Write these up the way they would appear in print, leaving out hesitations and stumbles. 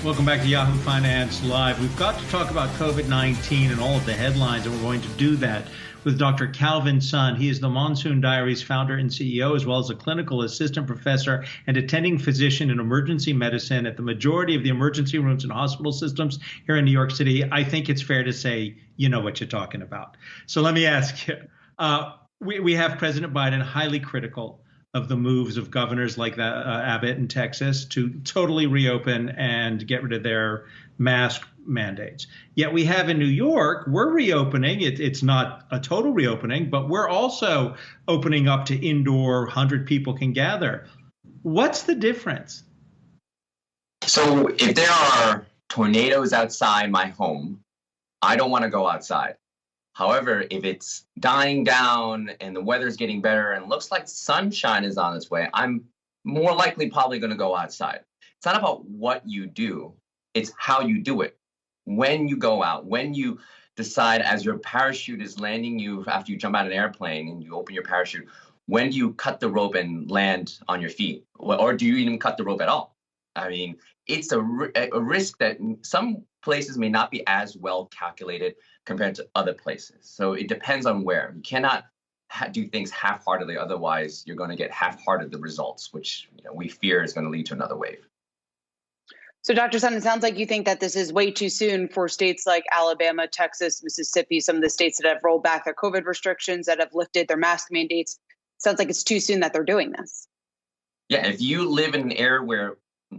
Welcome back to Yahoo Finance Live. We've got to talk about COVID-19 and all of the headlines, and we're going to do that with Dr. Calvin Sun. He is the Monsoon Diaries founder and CEO, as well as a clinical assistant professor and attending physician in emergency medicine at the majority of the emergency rooms and hospital systems here in New York City. I think it's fair to say you know what you're talking about. So let me ask you, we have President Biden highly critical of the moves of governors like Abbott in Texas to totally reopen and get rid of their mask mandates. Yet we have in New York, we're reopening. It's not a total reopening, but we're also opening up to indoor, 100 people can gather. What's the difference? So if there are tornadoes outside my home, I don't want to go outside. However, if it's dying down and the weather's getting better and looks like sunshine is on its way, I'm more likely probably going to go outside. It's not about what you do, it's how you do it. When you go out, when you decide as your parachute is landing you after you jump out of an airplane and you open your parachute, when do you cut the rope and land on your feet? Or do you even cut the rope at all? I mean, it's a risk that some places may not be as well calculated compared to other places. So it depends on where. You cannot do things half-heartedly, otherwise you're going to get half-hearted the results, which we fear is going to lead to another wave. So, Dr. Sun, it sounds like you think that this is way too soon for states like Alabama, Texas, Mississippi, some of the states that have rolled back their COVID restrictions, that have lifted their mask mandates. Sounds like it's too soon that they're doing this. Yeah, if you live in an area where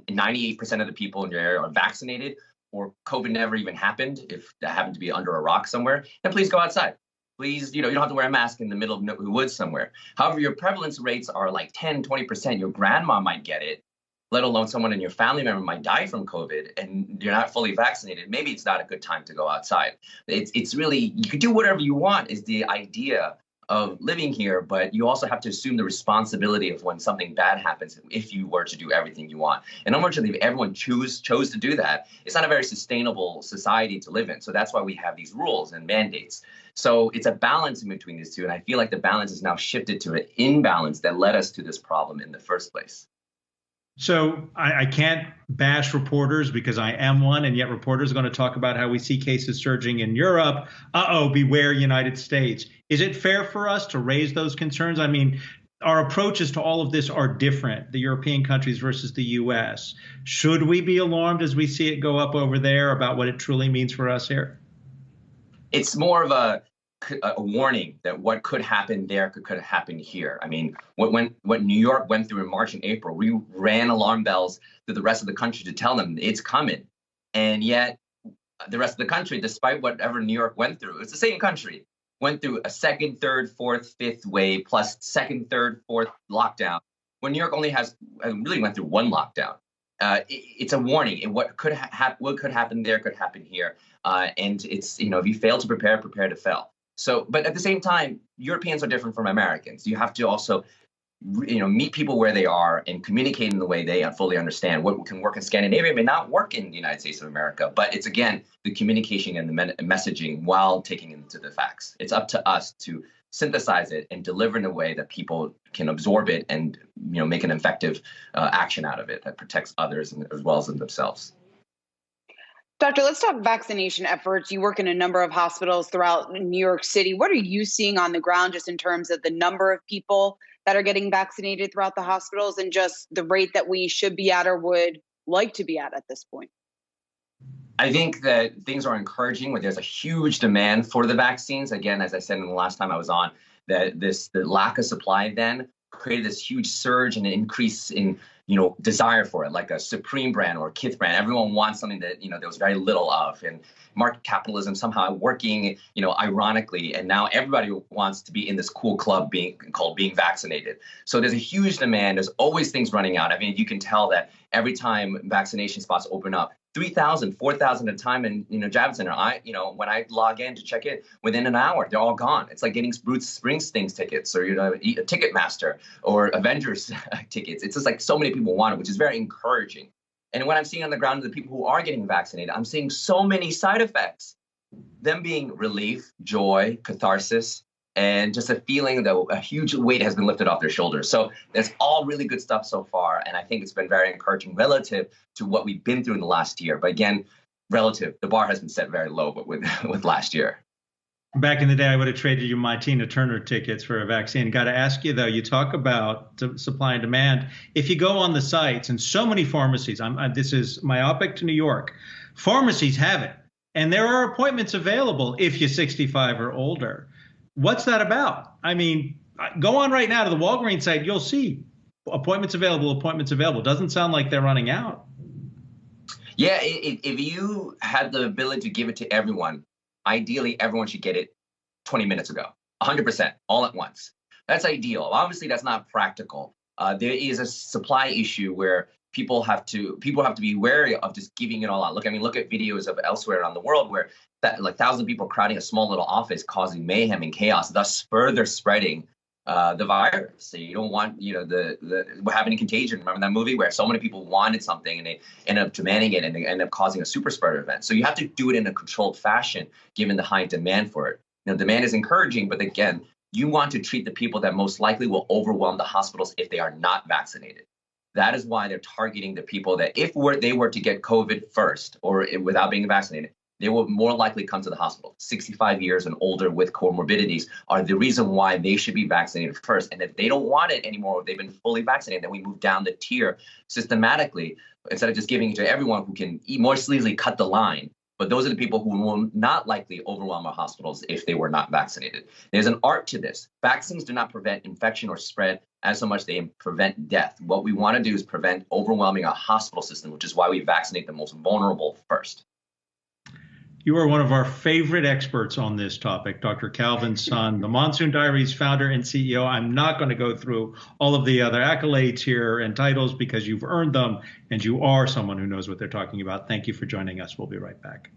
98% of the people in your area are vaccinated, or COVID never even happened, if that happened to be under a rock somewhere, then please go outside. Please, you don't have to wear a mask in the middle of the woods somewhere. However, your prevalence rates are like 10, 20%. Your grandma might get it, let alone someone in your family member might die from COVID, and you're not fully vaccinated. Maybe it's not a good time to go outside. It's really, you can do whatever you want is the idea of living here, but you also have to assume the responsibility of when something bad happens if you were to do everything you want. And unfortunately, if everyone chose to do that, it's not a very sustainable society to live in. So that's why we have these rules and mandates. So it's a balance in between these two. And I feel like the balance is now shifted to an imbalance that led us to this problem in the first place. So I can't bash reporters because I am one, and yet reporters are going to talk about how we see cases surging in Europe. Beware United States. Is it fair for us to raise those concerns? I mean, our approaches to all of this are different, the European countries versus the U.S. Should we be alarmed as we see it go up over there about what it truly means for us here? It's more of a warning that what could happen there could happen here. I mean, what New York went through in March and April, we ran alarm bells to the rest of the country to tell them it's coming. And yet the rest of the country, despite whatever New York went through, it's the same country, went through a second, third, fourth, fifth wave, plus second, third, fourth lockdown, when New York only really went through one lockdown. It's a warning. What could happen there could happen here. And it's, if you fail to prepare to fail. So, but at the same time, Europeans are different from Americans. You have to also, meet people where they are and communicate in the way they fully understand. What can work in Scandinavia may not work in the United States of America. But it's, again, the communication and the messaging while taking into the facts. It's up to us to synthesize it and deliver in a way that people can absorb it and, make an effective action out of it that protects others as well as themselves. Doctor, let's talk vaccination efforts. You work in a number of hospitals throughout New York City. What are you seeing on the ground just in terms of the number of people that are getting vaccinated throughout the hospitals and just the rate that we should be at or would like to be at this point? I think that things are encouraging where there's a huge demand for the vaccines. Again, as I said in the last time I was on, that the lack of supply then created this huge surge and an increase in desire for it, like a Supreme brand or a Kith brand. Everyone wants something that, there was very little of. And market capitalism somehow working, ironically. And now everybody wants to be in this cool club being vaccinated. So there's a huge demand. There's always things running out. I mean, you can tell that every time vaccination spots open up, 3,000, 4,000 at a time in, Jab Center. When I log in to check in, within an hour, they're all gone. It's like getting Bruce Springsteen's tickets or, a Ticketmaster or Avengers tickets. It's just like so many people want it, which is very encouraging. And what I'm seeing on the ground of the people who are getting vaccinated, I'm seeing so many side effects, them being relief, joy, catharsis, and just a feeling that a huge weight has been lifted off their shoulders. So that's all really good stuff so far. And I think it's been very encouraging relative to what we've been through in the last year. But again, relative, the bar has been set very low but with last year. Back in the day, I would have traded you my Tina Turner tickets for a vaccine. Got to ask you, though, you talk about supply and demand. If you go on the sites, and so many pharmacies, this is myopic to New York, pharmacies have it. And there are appointments available if you're 65 or older. What's that about? I mean, go on right now to the Walgreens site. You'll see appointments available, Doesn't sound like they're running out. Yeah, if you had the ability to give it to everyone, ideally everyone should get it 20 minutes ago, 100%, all at once. That's ideal. Obviously, that's not practical. There is a supply issue where people have to be wary of just giving it all out. Look at videos of elsewhere around the world where like 1,000 people crowding a small little office, causing mayhem and chaos, thus further spreading the virus. So you don't want, the what happened in Contagion. Remember that movie where so many people wanted something and they ended up demanding it and they ended up causing a super spreader event. So you have to do it in a controlled fashion, given the high demand for it. Demand is encouraging, but again, you want to treat the people that most likely will overwhelm the hospitals if they are not vaccinated. That is why they're targeting the people that if they were to get COVID first or without being vaccinated, they will more likely come to the hospital. 65 years and older with comorbidities are the reason why they should be vaccinated first. And if they don't want it anymore, or they've been fully vaccinated, then we move down the tier systematically instead of just giving it to everyone who can more sleazily cut the line. But those are the people who will not likely overwhelm our hospitals if they were not vaccinated. There's an art to this. Vaccines do not prevent infection or spread as so much they prevent death. What we want to do is prevent overwhelming our hospital system, which is why we vaccinate the most vulnerable first. You are one of our favorite experts on this topic, Dr. Calvin Sun, the Monsoon Diaries founder and CEO. I'm not going to go through all of the other accolades here and titles because you've earned them and you are someone who knows what they're talking about. Thank you for joining us. We'll be right back.